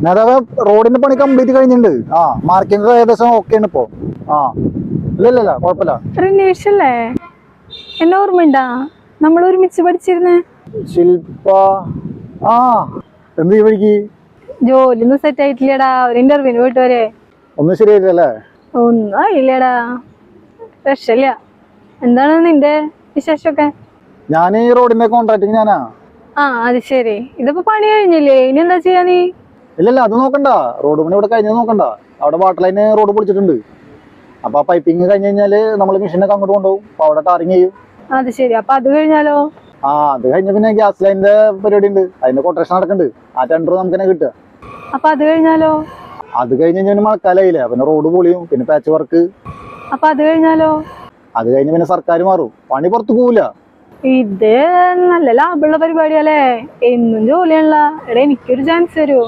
നേതാവ് റോഡിന്റെ പണി കംപ്ലീറ്റ് കഴിഞ്ഞിട്ടുണ്ട്. മാർക്കിംഗ് ഏകദേശം ഓക്കെയാണ് ഇപ്പോ. ഇല്ല കുഴപ്പമില്ല. റിനീഷല്ലേ? എന്നെ ഓർമ്മയുണ്ടാ? നമ്മൾ ഒരുമിച്ച് പഠിച്ചിരുന്നേ. ശില്പ. എന്ത് ഈ വഴിക്ക്? ജോലി ഒന്നും സെറ്റ് ആയിട്ടില്ലടാ. ഒരു ഇന്റർവ്യൂവിന് പോയിട്ട് വരെ. ഒന്നും ശരിയായില്ലല്ലേ? ഒന്നും ആയില്ലടാ. രക്ഷയില്ല. എന്താണ് നിന്റെ വിശേഷമൊക്കെ? ഞാൻ ഈ റോഡിന്റെ കോൺട്രാക്ടിങ് ഞാനാ. അത് ശരി. ഇതിപ്പോ പണി കഴിഞ്ഞില്ലേ? ഇനി എന്താ ചെയ്യാ നീ? ഇല്ലല്ല, അത് നോക്കണ്ട. റോഡ് പണി ഇവിടെ കഴിഞ്ഞത് നോക്കണ്ട. അവിടെ വാട്ടർ ലൈന് റോഡ് പൊളിച്ചിട്ടുണ്ട്. അപ്പൊ ആ പൈപ്പിങ് കഴിഞ്ഞ് കഴിഞ്ഞാല് നമ്മള് മെഷീനൊക്കെ അങ്ങോട്ട് കൊണ്ടുപോകും. അപ്പൊ അവിടെ ടാറിങ് ചെയ്യും. അത് ശരി. അപ്പൊ അത് കഴിഞ്ഞാലോ? അത് കഴിഞ്ഞ പിന്നെ ഗ്യാസ് ലൈനിന്റെ പരിപാടി ഉണ്ട്. അതിന്റെ കൊട്ടേഷൻ നടക്കുന്നുണ്ട്. ആ ടെൻഡർ നമുക്ക് തന്നെ കിട്ടുക. അപ്പൊ അത് കഴിഞ്ഞാലോ? അത് കഴിഞ്ഞ് കഴിഞ്ഞാൽ മഴക്കാലായില്ലേ, പിന്നെ റോഡ് പൊളിയും, പിന്നെ പാച്ച് വർക്ക്. അപ്പൊ അത് കഴിഞ്ഞാലോ? അത് കഴിഞ്ഞ് പിന്നെ സർക്കാർ മാറും. പണി പുറത്തു പോവില്ല. ഇത് നല്ല ലാഭമുള്ള പരിപാടിയല്ലേ? എന്നും ജോലിയാണല്ല. എടാ, എനിക്കൊരു ചാൻസ് തരുമോ?